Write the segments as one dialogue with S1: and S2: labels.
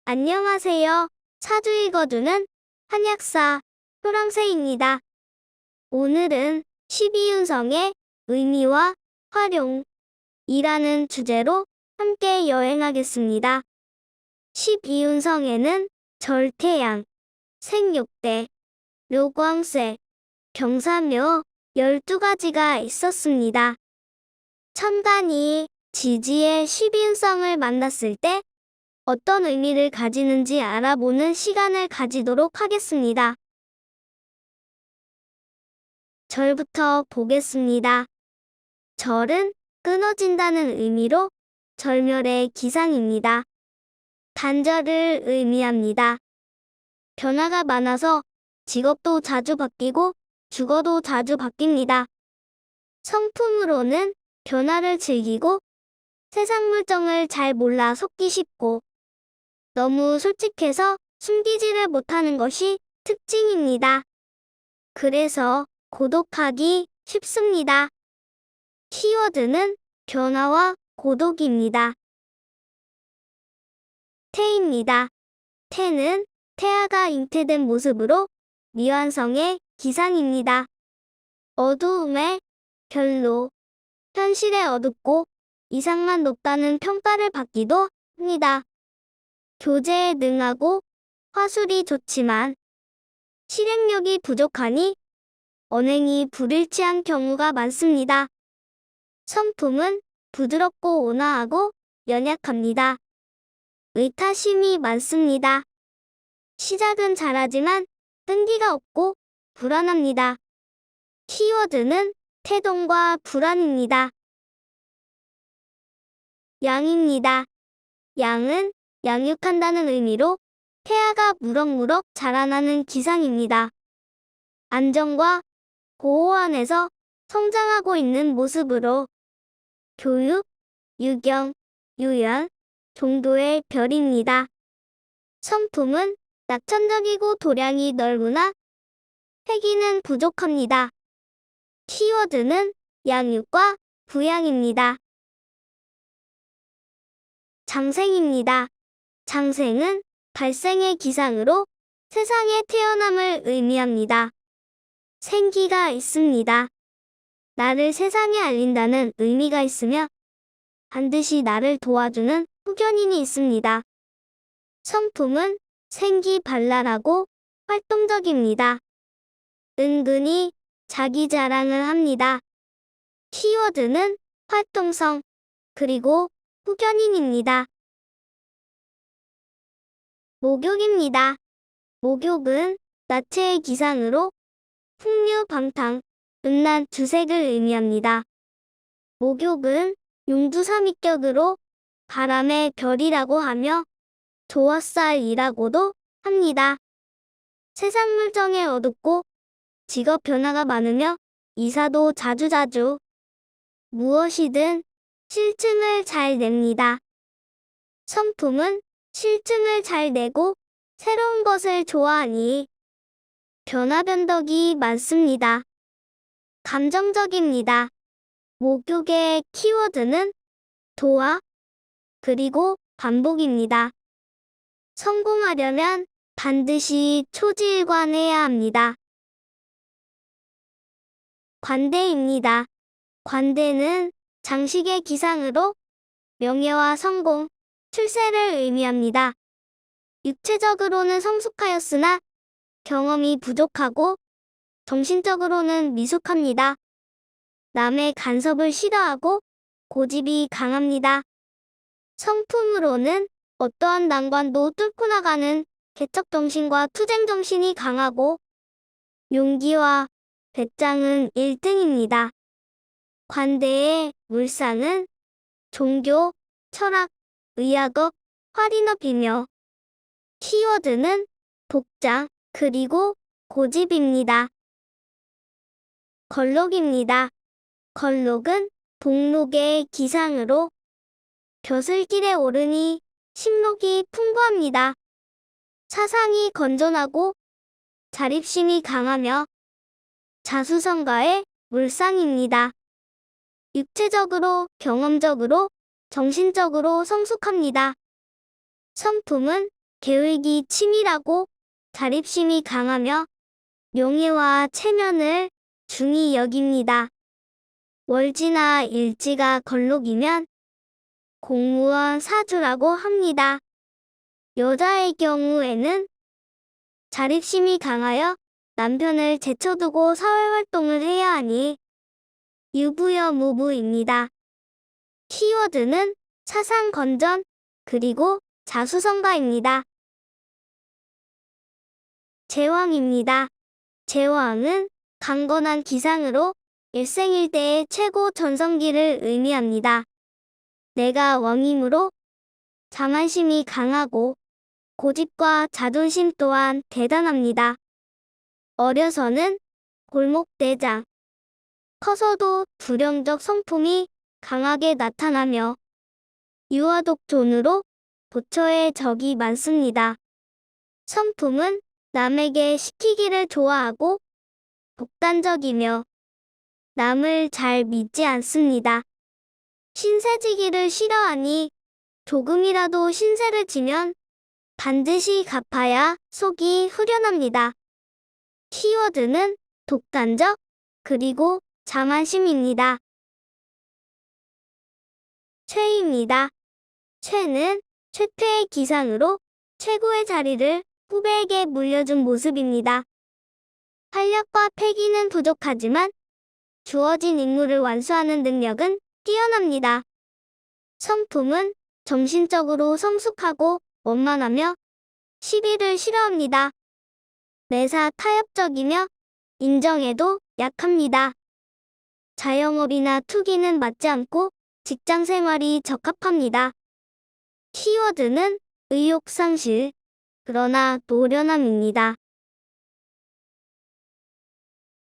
S1: 안녕하세요. 사주 읽어주는 한약사 효랑새입니다. 오늘은 12운성의 의미와 활용이라는 주제로 함께 여행하겠습니다. 12운성에는 절태양, 생육대, 묘광쇠, 경사묘 12가지가 있었습니다. 천간이 지지의 12운성을 만났을 때 어떤 의미를 가지는지 알아보는 시간을 가지도록 하겠습니다. 절부터 보겠습니다. 절은 끊어진다는 의미로 절멸의 기상입니다. 단절을 의미합니다. 변화가 많아서 직업도 자주 바뀌고 주거도 자주 바뀝니다. 성품으로는 변화를 즐기고 세상 물정을 잘 몰라 속기 쉽고 너무 솔직해서 숨기지를 못하는 것이 특징입니다. 그래서 고독하기 쉽습니다. 키워드는 변화와 고독입니다. 태입니다. 태는 태아가 잉태된 모습으로 미완성의 기상입니다. 어두움에 별로, 현실에 어둡고 이상만 높다는 평가를 받기도 합니다. 교제에 능하고 화술이 좋지만 실행력이 부족하니 언행이 불일치한 경우가 많습니다. 성품은 부드럽고 온화하고 연약합니다. 의타심이 많습니다. 시작은 잘하지만 끈기가 없고 불안합니다. 키워드는 태동과 불안입니다. 양입니다. 양은 양육한다는 의미로 태아가 무럭무럭 자라나는 기상입니다. 안정과 보호 안에서 성장하고 있는 모습으로 교육, 유경, 유연, 종도의 별입니다. 성품은 낙천적이고 도량이 넓으나 패기는 부족합니다. 키워드는 양육과 부양입니다. 장생입니다. 장생은 발생의 기상으로 세상에 태어남을 의미합니다. 생기가 있습니다. 나를 세상에 알린다는 의미가 있으며 반드시 나를 도와주는 후견인이 있습니다. 성품은 생기발랄하고 활동적입니다. 은근히 자기 자랑을 합니다. 키워드는 활동성, 그리고 후견인입니다. 목욕입니다. 목욕은 나체의 기상으로 풍류방탕, 음란 두색을 의미합니다. 목욕은 용두삼위격으로 바람의 별이라고 하며 조화살이라고도 합니다. 세상 물정에 어둡고 직업 변화가 많으며 이사도 자주자주 무엇이든 실증을 잘 냅니다. 성품은 실증을 잘 내고 새로운 것을 좋아하니 변화변덕이 많습니다. 감정적입니다. 목욕의 키워드는 도화, 그리고 반복입니다. 성공하려면 반드시 초지일관해야 합니다. 관대입니다. 관대는 장식의 기상으로 명예와 성공, 출세를 의미합니다. 육체적으로는 성숙하였으나 경험이 부족하고 정신적으로는 미숙합니다. 남의 간섭을 싫어하고 고집이 강합니다. 성품으로는 어떠한 난관도 뚫고 나가는 개척정신과 투쟁정신이 강하고 용기와 배짱은 1등입니다. 관대의 물상은 종교, 철학, 의학업, 활인업이며 키워드는 복장, 그리고 고집입니다. 걸록입니다. 걸록은 복록의 기상으로 벼슬길에 오르니 식록이 풍부합니다. 사상이 건전하고 자립심이 강하며 자수성가의 물상입니다. 육체적으로, 경험적으로, 정신적으로 성숙합니다. 성품은 계획이 치밀하고 자립심이 강하며 명예와 체면을 중히 여깁니다. 월지나 일지가 걸록이면 공무원 사주라고 합니다. 여자의 경우에는 자립심이 강하여 남편을 제쳐두고 사회활동을 해야 하니 유부여무부입니다. 키워드는 사상건전 그리고 자수성가입니다. 제왕입니다. 제왕은 강건한 기상으로 일생일대의 최고 전성기를 의미합니다. 내가 왕이므로 자만심이 강하고 고집과 자존심 또한 대단합니다. 어려서는 골목대장, 커서도 불령적 성품이 강하게 나타나며 유아독존으로 부처의 적이 많습니다. 성품은 남에게 시키기를 좋아하고 독단적이며 남을 잘 믿지 않습니다. 신세지기를 싫어하니 조금이라도 신세를 지면 반드시 갚아야 속이 후련합니다. 키워드는 독단적 그리고 자만심입니다. 최입니다. 최는 최퇴의 기상으로 최고의 자리를 후배에게 물려준 모습입니다. 활력과 패기는 부족하지만 주어진 임무를 완수하는 능력은 뛰어납니다. 성품은 정신적으로 성숙하고 원만하며 시비를 싫어합니다. 매사 타협적이며 인정에도 약합니다. 자영업이나 투기는 맞지 않고 직장생활이 적합합니다. 키워드는 의욕상실, 그러나 노련함입니다.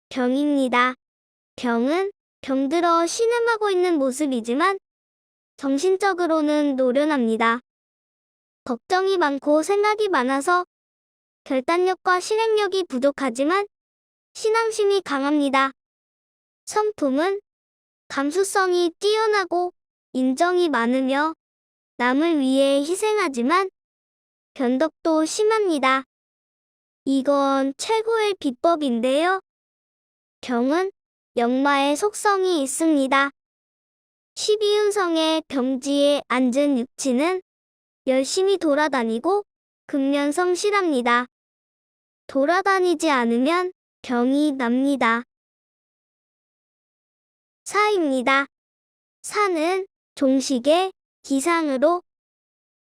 S1: 병입니다. 병은 병들어 신음하고 있는 모습이지만 정신적으로는 노련합니다. 걱정이 많고 생각이 많아서 결단력과 실행력이 부족하지만 신앙심이 강합니다. 성품은 감수성이 뛰어나고 인정이 많으며 남을 위해 희생하지만 변덕도 심합니다. 이건 최고의 비법인데요. 병은 역마의 속성이 있습니다. 12운성의 병지에 앉은 육치는 열심히 돌아다니고 근면성실합니다. 돌아다니지 않으면 병이 납니다. 사입니다. 사는 종식의 기상으로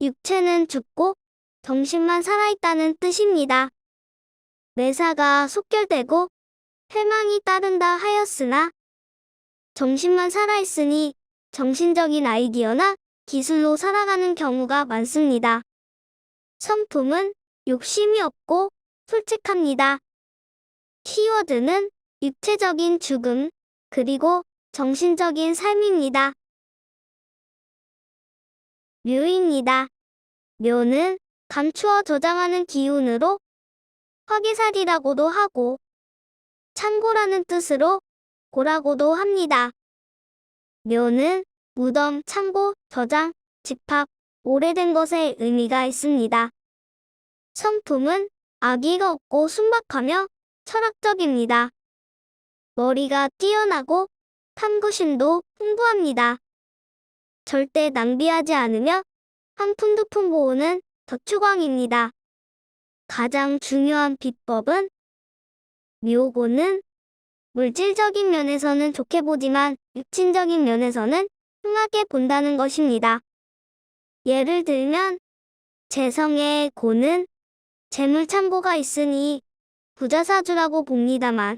S1: 육체는 죽고 정신만 살아있다는 뜻입니다. 매사가 속결되고 회망이 따른다 하였으나 정신만 살아있으니 정신적인 아이디어나 기술로 살아가는 경우가 많습니다. 성품은 욕심이 없고 솔직합니다. 키워드는 육체적인 죽음, 그리고 정신적인 삶입니다. 묘입니다. 묘는 감추어 저장하는 기운으로 화기살이라고도 하고 창고라는 뜻으로 고라고도 합니다. 묘는 무덤, 창고, 저장, 집합, 오래된 것에 의미가 있습니다. 성품은 아기가 없고 순박하며 철학적입니다. 머리가 뛰어나고 탐구심도 풍부합니다. 절대 낭비하지 않으며 한 푼 두 푼 모으는 덕추광입니다. 가장 중요한 비법은 묘고는 물질적인 면에서는 좋게 보지만 육친적인 면에서는 흉하게 본다는 것입니다. 예를 들면 재성의 고는 재물창고가 있으니 부자사주라고 봅니다만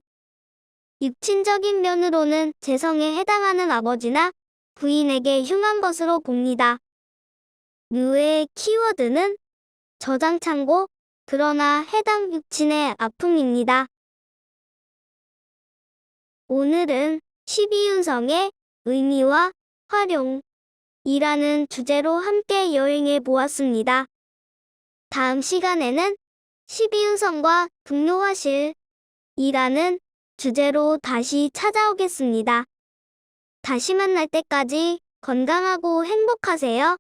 S1: 육친적인 면으로는 재성에 해당하는 아버지나 부인에게 흉한 것으로 봅니다. 묘의 키워드는 저장창고, 그러나 해당 육친의 아픔입니다. 오늘은 12운성의 의미와 활용이라는 주제로 함께 여행해 보았습니다. 다음 시간에는 12운성과 등묘화실이라는 주제로 다시 찾아오겠습니다. 다시 만날 때까지 건강하고 행복하세요.